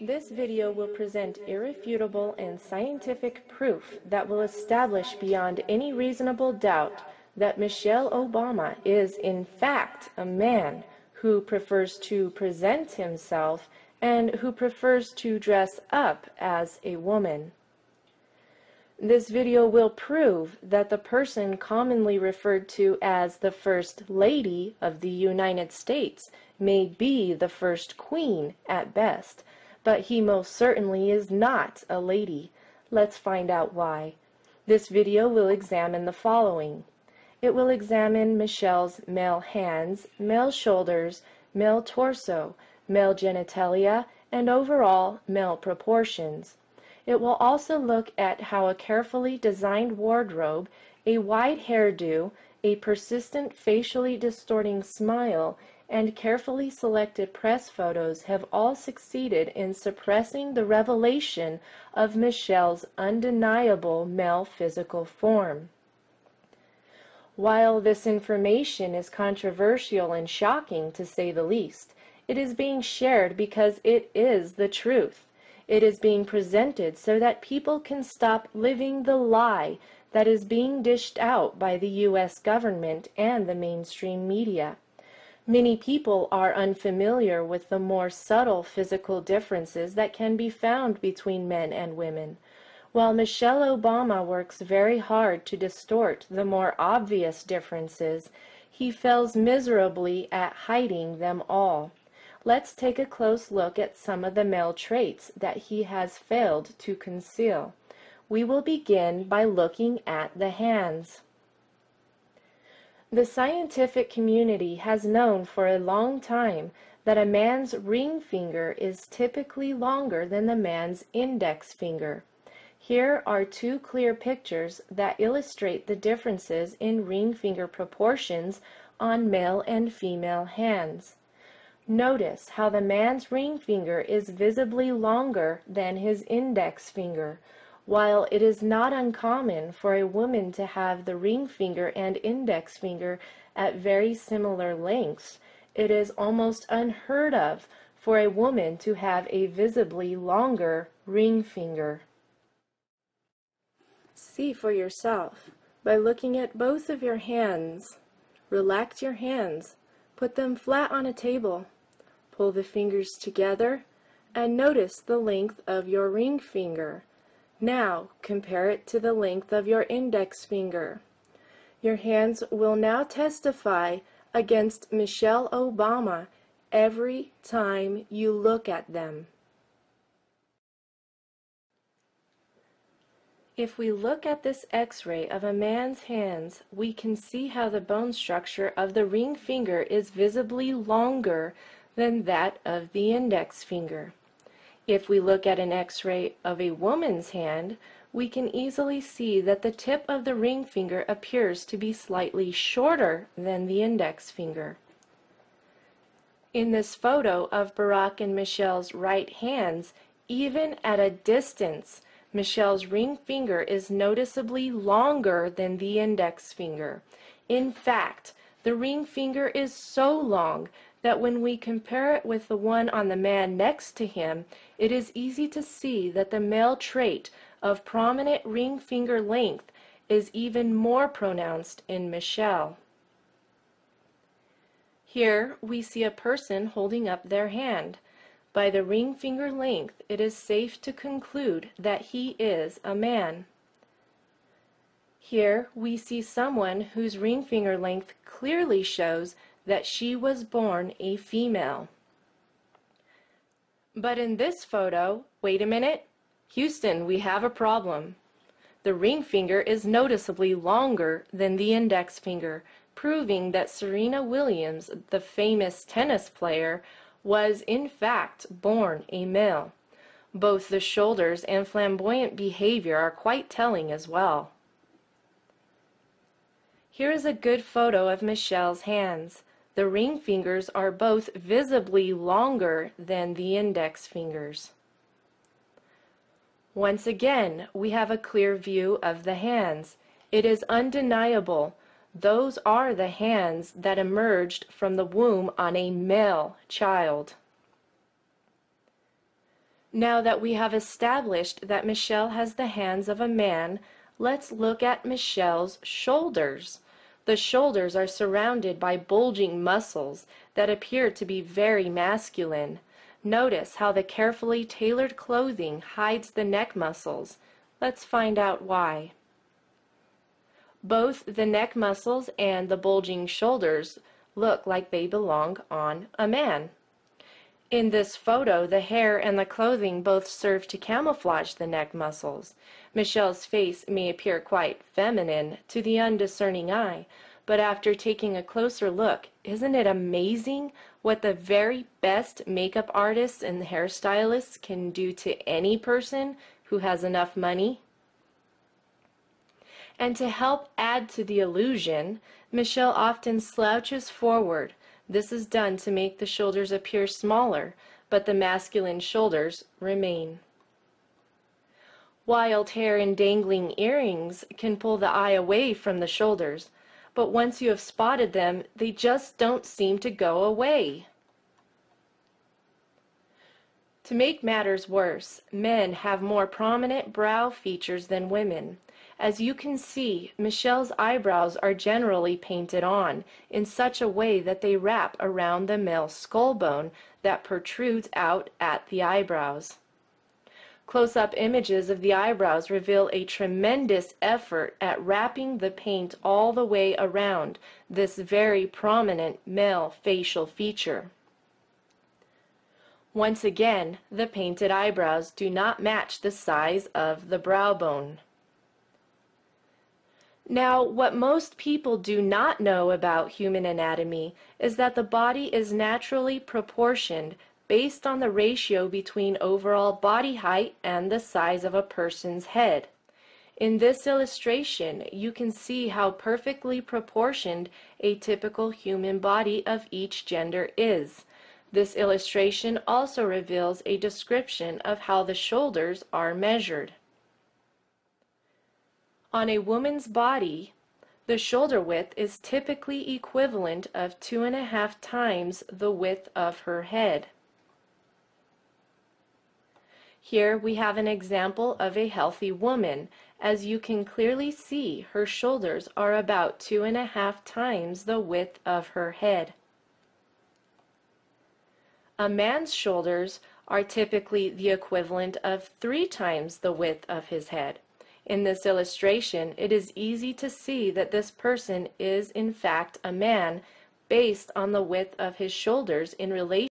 This video will present irrefutable and scientific proof that will establish beyond any reasonable doubt that Michelle Obama is in fact a man who prefers to present himself and who prefers to dress up as a woman. This video will prove that the person commonly referred to as the First Lady of the United States may be the first queen at best, but he most certainly is not a lady. Let's find out why. This video will examine the following. It will examine Michelle's male hands, male shoulders, male torso, male genitalia, and overall male proportions. It will also look at how a carefully designed wardrobe, a wide hairdo, a persistent facially distorting smile, and carefully selected press photos have all succeeded in suppressing the revelation of Michelle's undeniable male physical form. While this information is controversial and shocking to say the least, it is being shared because it is the truth. It is being presented so that people can stop living the lie that is being dished out by the U.S. government and the mainstream media. Many people are unfamiliar with the more subtle physical differences that can be found between men and women. While Michelle Obama works very hard to distort the more obvious differences, he fails miserably at hiding them all. Let's take a close look at some of the male traits that he has failed to conceal. We will begin by looking at the hands. The scientific community has known for a long time that a man's ring finger is typically longer than the man's index finger. Here are two clear pictures that illustrate the differences in ring finger proportions on male and female hands. Notice how the man's ring finger is visibly longer than his index finger. While it is not uncommon for a woman to have the ring finger and index finger at very similar lengths, it is almost unheard of for a woman to have a visibly longer ring finger. See for yourself by looking at both of your hands. Relax your hands. Put them flat on a table. Pull the fingers together and notice the length of your ring finger. Now compare it to the length of your index finger. Your hands will now testify against Michelle Obama every time you look at them. If we look at this X-ray of a man's hands, we can see how the bone structure of the ring finger is visibly longer than that of the index finger. If we look at an X-ray of a woman's hand, we can easily see that the tip of the ring finger appears to be slightly shorter than the index finger. In this photo of Barack and Michelle's right hands, even at a distance, Michelle's ring finger is noticeably longer than the index finger. In fact, the ring finger is so long that when we compare it with the one on the man next to him, it is easy to see that the male trait of prominent ring finger length is even more pronounced in Michelle. Here we see a person holding up their hand. By the ring finger length, it is safe to conclude that he is a man. Here we see someone whose ring finger length clearly shows that she was born a female. But in this photo, wait a minute, Houston, we have a problem. The ring finger is noticeably longer than the index finger, proving that Serena Williams, the famous tennis player, was in fact born a male. Both the shoulders and flamboyant behavior are quite telling as well. Here is a good photo of Michelle's hands. The ring fingers are both visibly longer than the index fingers. Once again, we have a clear view of the hands. It is undeniable. Those are the hands that emerged from the womb on a male child. Now that we have established that Michelle has the hands of a man, let's look at Michelle's shoulders. The shoulders are surrounded by bulging muscles that appear to be very masculine. Notice how the carefully tailored clothing hides the neck muscles. Let's find out why. Both the neck muscles and the bulging shoulders look like they belong on a man. In this photo, the hair and the clothing both serve to camouflage the neck muscles. Michelle's face may appear quite feminine to the undiscerning eye, but after taking a closer look, isn't it amazing what the very best makeup artists and hairstylists can do to any person who has enough money? And to help add to the illusion, Michelle often slouches forward. This is done to make the shoulders appear smaller, but the masculine shoulders remain. Wild hair and dangling earrings can pull the eye away from the shoulders, but once you have spotted them, they just don't seem to go away. To make matters worse, men have more prominent brow features than women. As you can see, Michelle's eyebrows are generally painted on in such a way that they wrap around the male skull bone that protrudes out at the eyebrows. Close-up images of the eyebrows reveal a tremendous effort at wrapping the paint all the way around this very prominent male facial feature. Once again, the painted eyebrows do not match the size of the brow bone. Now, what most people do not know about human anatomy is that the body is naturally proportioned based on the ratio between overall body height and the size of a person's head. In this illustration, you can see how perfectly proportioned a typical human body of each gender is. This illustration also reveals a description of how the shoulders are measured. On a woman's body, the shoulder width is typically equivalent of 2.5 times the width of her head. Here we have an example of a healthy woman. As you can clearly see, her shoulders are about 2.5 times the width of her head. A man's shoulders are typically the equivalent of 3 times the width of his head. In this illustration, it is easy to see that this person is in fact a man based on the width of his shoulders in relation